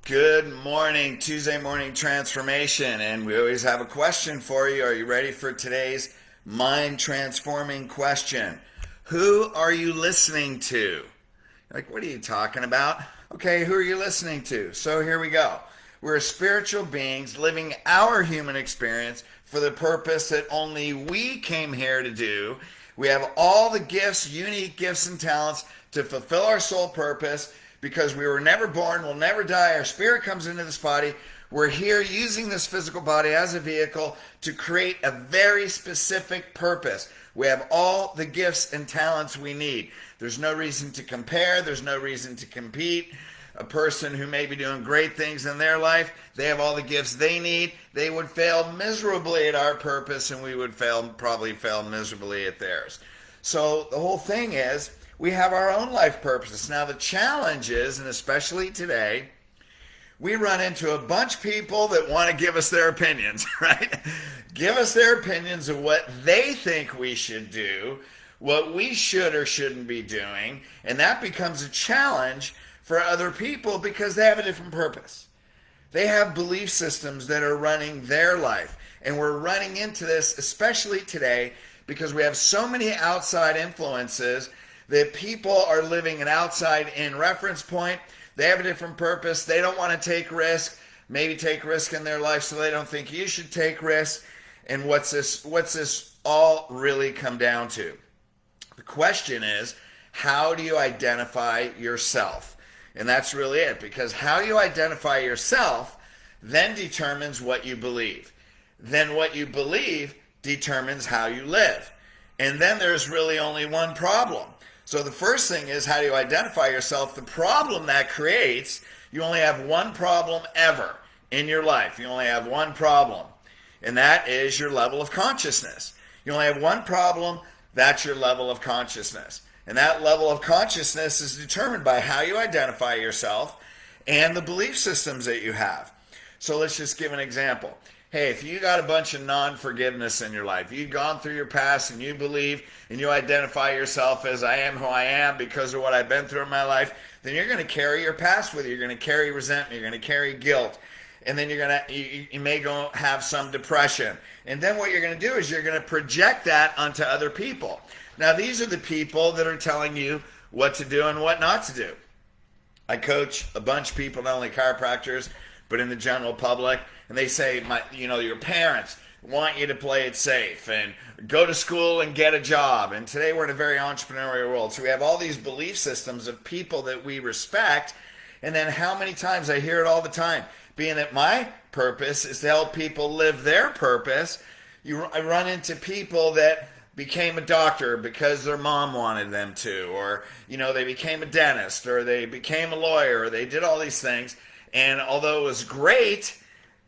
Good morning, Tuesday morning transformation. And we always have a question for you. Are you ready for today's mind transforming question? Who are you listening to? Like, what are you talking about? Okay, who are you listening to? So here we go. We're spiritual beings living our human experience for the purpose that only we came here to do. We have all the gifts, unique gifts and talents to fulfill our soul purpose because we were never born, we'll never die. Our spirit comes into this body. We're here using this physical body as a vehicle to create a very specific purpose. We have all the gifts and talents we need. There's no reason to compare. There's no reason to compete. A person who may be doing great things in their life, they have all the gifts they need. They would fail miserably at our purpose, and we would probably fail miserably at theirs. So the whole thing is, we have our own life purposes. Now the challenge is, and especially today, we run into a bunch of people that want to give us their opinions, right? Give us their opinions of what they think we should do, what we should or shouldn't be doing, and that becomes a challenge for other people because they have a different purpose. They have belief systems that are running their life, and we're running into this, especially today, because we have so many outside influences that people are living an outside-in reference point. They have a different purpose. They don't want to take risk, maybe take risk in their life, so they don't think you should take risks. And what's this all really come down to? The question is, how do you identify yourself? And that's really it, because how you identify yourself then determines what you believe. Then what you believe determines how you live. And then there's really only one problem. So the first thing is, how do you identify yourself? The problem that creates, you only have one problem ever in your life. You only have one problem, and that is your level of consciousness. You only have one problem, that's your level of consciousness. And that level of consciousness is determined by how you identify yourself and the belief systems that you have. So let's just give an example. Hey, if you got a bunch of non-forgiveness in your life, you've gone through your past and you believe and you identify yourself as I am who I am because of what I've been through in my life, then you're going to carry your past with you. You're going to carry resentment. You're going to carry guilt. And then you may go have some depression. And then what you're going to do is you're going to project that onto other people. Now, these are the people that are telling you what to do and what not to do. I coach a bunch of people, not only chiropractors, but in the general public, and they say, your parents want you to play it safe and go to school and get a job. And today we're in a very entrepreneurial world. So we have all these belief systems of people that we respect. And then how many times I hear it all the time, being that my purpose is to help people live their purpose. I run into people that became a doctor because their mom wanted them to, or, they became a dentist, or they became a lawyer, or they did all these things. And although it was great,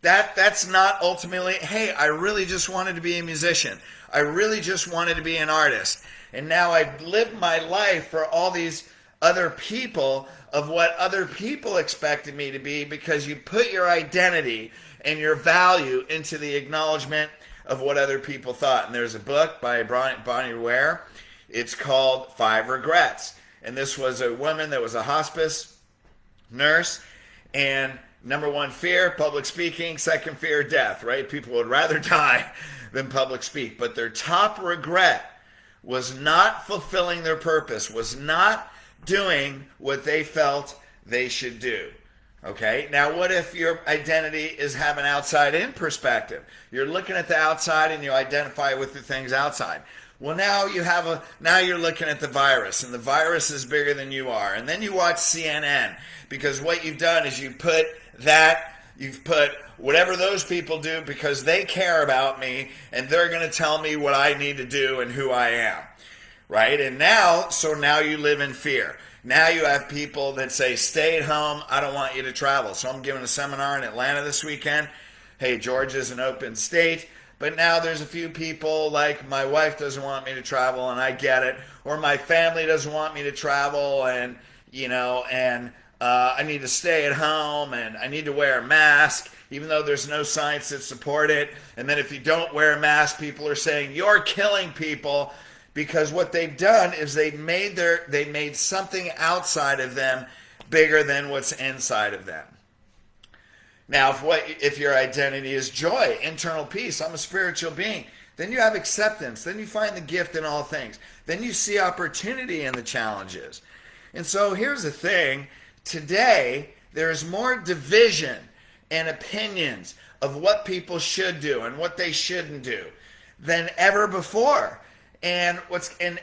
that's not ultimately, hey, I really just wanted to be a musician. I really just wanted to be an artist. And now I've lived my life for all these other people of what other people expected me to be, because you put your identity and your value into the acknowledgement of what other people thought. And there's a book by Bonnie Ware. It's called 5 Regrets. And this was a woman that was a hospice nurse. And number one fear, public speaking. Second fear, death, right? People would rather die than public speak. But their top regret was not fulfilling their purpose, was not doing what they felt they should do. Okay? Now, what if your identity is having outside-in perspective? You're looking at the outside and you identify with the things outside. Well, now you're looking at the virus, and the virus is bigger than you are. And then you watch CNN, because what you've done is you've put whatever those people do because they care about me, and they're going to tell me what I need to do and who I am, right? And now you live in fear. Now you have people that say, stay at home, I don't want you to travel. So I'm giving a seminar in Atlanta this weekend. Hey, Georgia's an open state. But now there's a few people, like my wife doesn't want me to travel, and I get it. Or my family doesn't want me to travel, and I need to stay at home, and I need to wear a mask, even though there's no science that support it. And then if you don't wear a mask, people are saying you're killing people, because what they've done is they made something outside of them bigger than what's inside of them. Now, if your identity is joy, internal peace, I'm a spiritual being, then you have acceptance. Then you find the gift in all things. Then you see opportunity in the challenges. And so here's the thing. Today, there is more division and opinions of what people should do and what they shouldn't do than ever before. And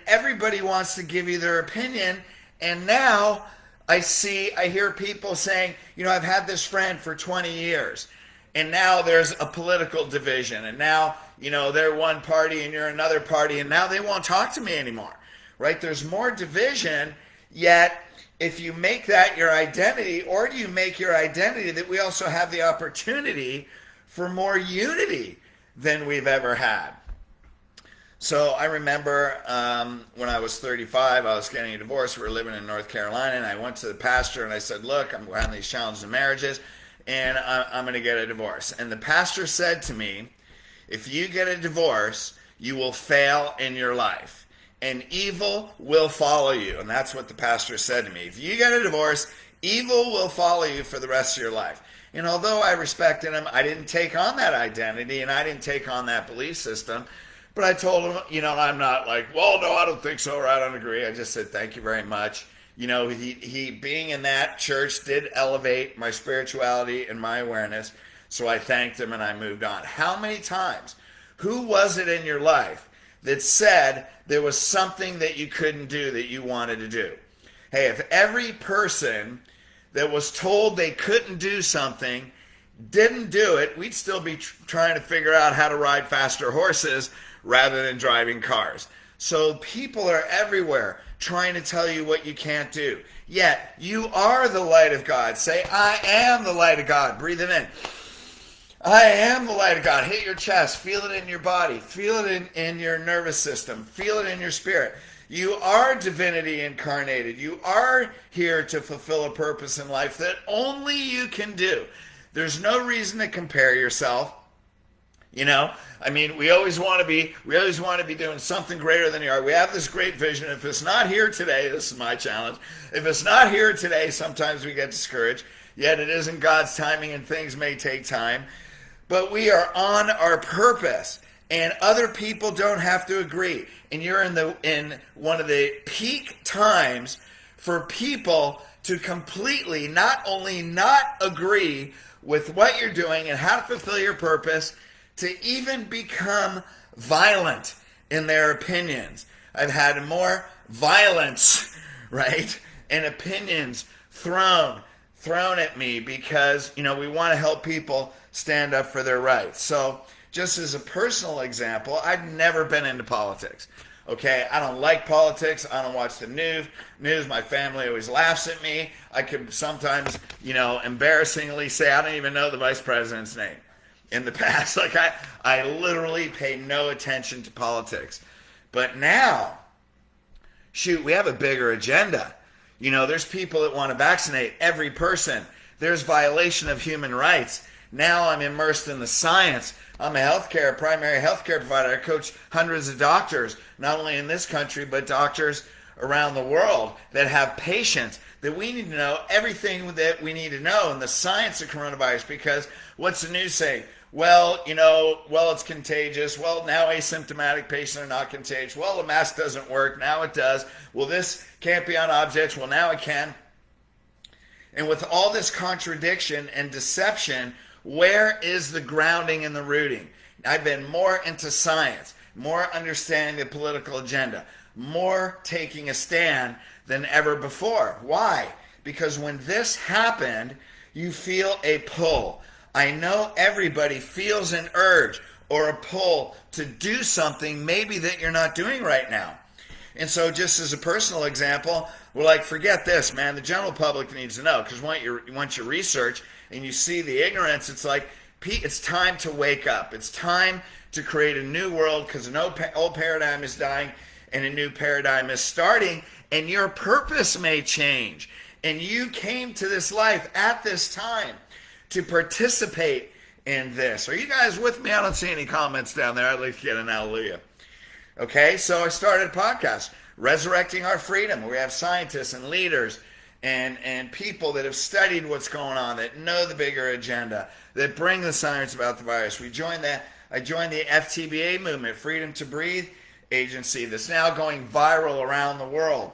everybody wants to give you their opinion. And now I hear people saying, I've had this friend for 20 years, and now there's a political division, and now, they're one party and you're another party, and now they won't talk to me anymore, right? There's more division, yet if you make that your identity, or do you make your identity that we also have the opportunity for more unity than we've ever had? So I remember when I was 35, I was getting a divorce. We were living in North Carolina, and I went to the pastor and I said, look, I'm having these challenges in marriages, and I'm going to get a divorce. And the pastor said to me, if you get a divorce, you will fail in your life, and evil will follow you. And that's what the pastor said to me. If you get a divorce, evil will follow you for the rest of your life. And although I respected him, I didn't take on that identity, and I didn't take on that belief system. But I told him, I'm not like, well, no, I don't think so, or I don't agree. I just said, thank you very much. He being in that church did elevate my spirituality and my awareness. So I thanked him and I moved on. How many times? Who was it in your life that said there was something that you couldn't do that you wanted to do? Hey, if every person that was told they couldn't do something didn't do it, we'd still be trying to figure out how to ride faster horses rather than driving cars. So people are everywhere trying to tell you what you can't do. Yet, you are the light of God. Say, I am the light of God. Breathe it in. I am the light of God. Hit your chest. Feel it in your body. Feel it in your nervous system. Feel it in your spirit. You are divinity incarnated. You are here to fulfill a purpose in life that only you can do. There's no reason to compare yourself. We always want to be doing something greater than you are. We have this great vision. If it's not here today, this is my challenge. If it's not here today, sometimes we get discouraged. Yet it isn't God's timing, and things may take time. But we are on our purpose, and other people don't have to agree. And you're in one of the peak times for people to completely not only not agree with what you're doing and how to fulfill your purpose, to even become violent in their opinions. I've had more violence, right, and opinions thrown at me because, we want to help people stand up for their rights. So just as a personal example, I've never been into politics. Okay, I don't like politics. I don't watch the news. My family always laughs at me. I could sometimes, embarrassingly say I don't even know the vice president's name. In the past, I literally pay no attention to politics. But now, we have a bigger agenda. There's people that want to vaccinate every person. There's violation of human rights. Now I'm immersed in the science. I'm a primary healthcare provider. I coach hundreds of doctors, not only in this country, but doctors around the world that have patients that we need to know everything that we need to know in the science of coronavirus. Because what's the news say? Well, it's contagious. Well, now asymptomatic patients are not contagious. Well, the mask doesn't work. Now it does. Well, this can't be on objects. Well, now it can. And with all this contradiction and deception, where is the grounding and the rooting? I've been more into science, more understanding the political agenda, more taking a stand than ever before. Why? Because when this happened, you feel a pull. I know everybody feels an urge or a pull to do something maybe that you're not doing right now. And so just as a personal example, we're like, forget this, man. The general public needs to know, because once you research and you see the ignorance, it's like, it's time to wake up. It's time to create a new world, because an old paradigm is dying and a new paradigm is starting, and your purpose may change. And you came to this life at this time to participate in this. Are you guys with me? I don't see any comments down there. I'd like to get an hallelujah. Okay, so I started a podcast, Resurrecting Our Freedom. We have scientists and leaders and people that have studied what's going on, that know the bigger agenda, that bring the science about the virus. I joined the FTBA movement, Freedom to Breathe agency, that's now going viral around the world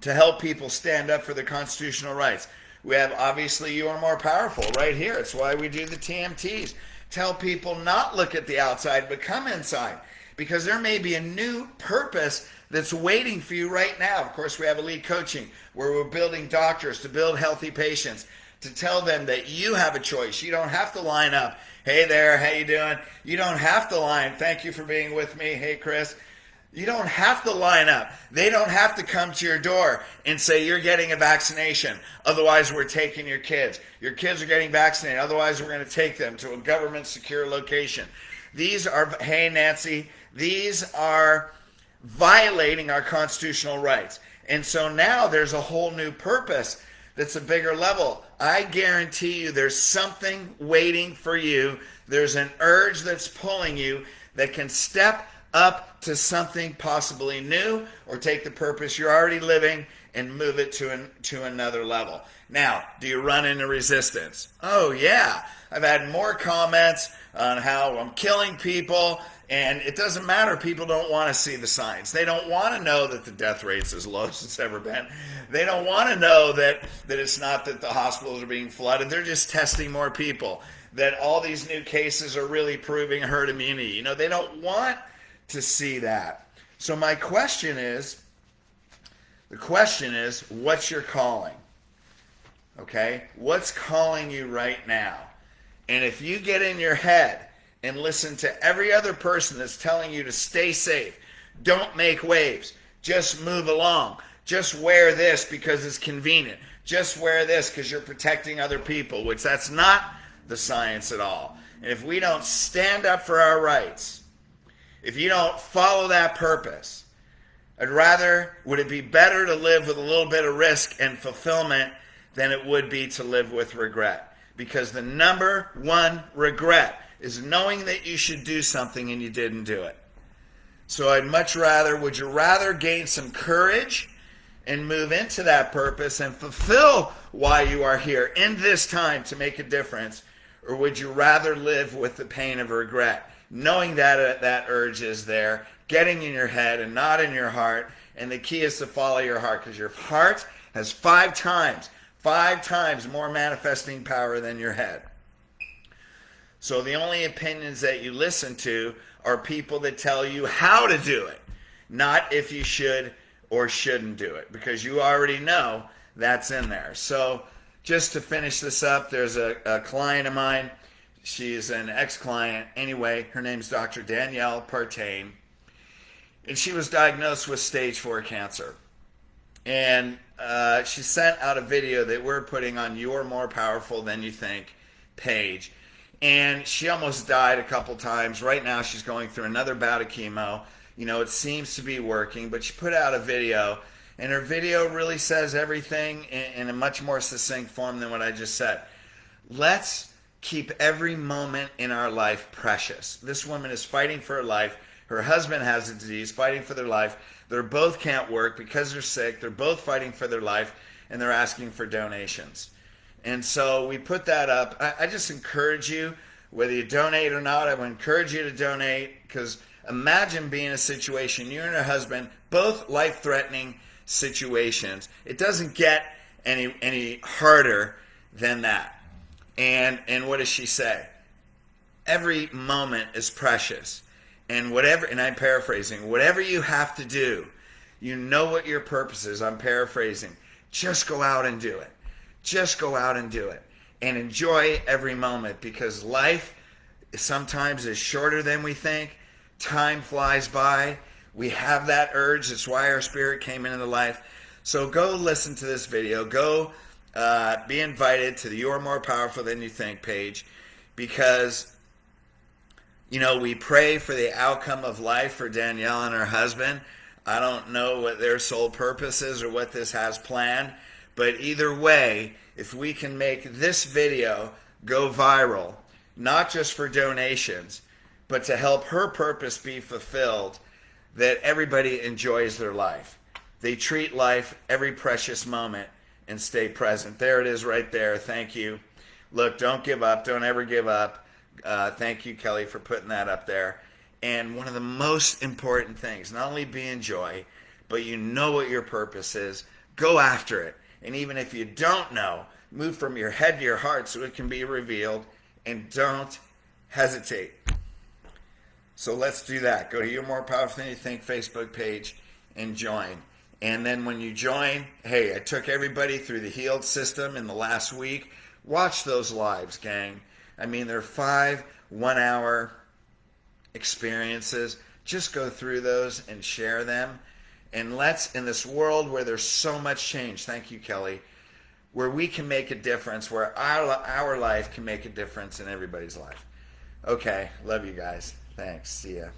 to help people stand up for their constitutional rights. We have, obviously, You Are More Powerful right here. It's why we do the TMTs. Tell people not look at the outside, but come inside, because there may be a new purpose that's waiting for you right now. Of course, we have elite coaching where we're building doctors to build healthy patients, to tell them that you have a choice. You don't have to line up. Hey there, how you doing? You don't have to line. Thank you for being with me. Hey, Chris. You don't have to line up. They don't have to come to your door and say you're getting a vaccination. Otherwise, we're taking your kids. Your kids are getting vaccinated. Otherwise, we're going to take them to a government secure location. These are, hey, Nancy, these are violating our constitutional rights. And so now there's a whole new purpose that's a bigger level. I guarantee you there's something waiting for you. There's an urge that's pulling you that can step up to something possibly new, or take the purpose you're already living and move it to another level. Now, do you run into resistance? Oh yeah, I've had more comments on how I'm killing people, and it doesn't matter. People don't want to see the science. They don't want to know that the death rate's as low as it's ever been. They don't want to know that it's not that the hospitals are being flooded. They're just testing more people, that all these new cases are really proving herd immunity. They don't want to see that. So the question is, what's your calling? Okay? What's calling you right now? And if you get in your head and listen to every other person that's telling you to stay safe, don't make waves, just move along, just wear this because it's convenient, just wear this because you're protecting other people, which that's not the science at all. And if we don't stand up for our rights, if you don't follow that purpose, would it be better to live with a little bit of risk and fulfillment than it would be to live with regret? Because the number one regret is knowing that you should do something and you didn't do it. So would you rather gain some courage and move into that purpose and fulfill why you are here in this time to make a difference? Or would you rather live with the pain of regret, knowing that urge is there, getting in your head and not in your heart? And the key is to follow your heart, because your heart has 5 times more manifesting power than your head. So the only opinions that you listen to are people that tell you how to do it, not if you should or shouldn't do it, because you already know that's in there. So just to finish this up, there's a client of mine. She's an ex-client. Anyway, her name's Dr. Danielle Partain. And she was diagnosed with stage 4 cancer. And she sent out a video that we're putting on You're More Powerful Than You Think page. And she almost died a couple times. Right now she's going through another bout of chemo. It seems to be working, but she put out a video. And her video really says everything in a much more succinct form than what I just said. Let's keep every moment in our life precious. This woman is fighting for her life. Her husband has a disease, fighting for their life. They both can't work because they're sick. They're both fighting for their life, and they're asking for donations. And so we put that up. I just encourage you, whether you donate or not, I would encourage you to donate, because imagine being in a situation, you and her husband, both life-threatening situations. It doesn't get any harder than that. And what does she say? Every moment is precious. And I'm paraphrasing, whatever you have to do, you know what your purpose is. I'm paraphrasing. Just go out and do it. Just go out and do it. And enjoy every moment, because life sometimes is shorter than we think. Time flies by. We have that urge. That's why our spirit came into life. So go listen to this video. Go be invited to the You're More Powerful Than You Think page, because we pray for the outcome of life for Danielle and her husband. I don't know what their sole purpose is or what this has planned, but either way, if we can make this video go viral, not just for donations, but to help her purpose be fulfilled, that everybody enjoys their life. They treat life, every precious moment, and stay present. There it is right there. Thank you. Look, don't give up. Don't ever give up. Thank you, Kelly, for putting that up there. And one of the most important things, not only be in joy, but you know what your purpose is. Go after it. And even if you don't know, move from your head to your heart so it can be revealed. And don't hesitate. So let's do that. Go to You're More Powerful Than You Think Facebook page and join. And then when you join, hey, I took everybody through the healed system in the last week. Watch those lives, gang. I mean, they're 5 1-hour experiences. Just go through those and share them. And let's, in this world where there's so much change, thank you, Kelly, where we can make a difference, where our life can make a difference in everybody's life. Okay, love you guys. Thanks. See ya.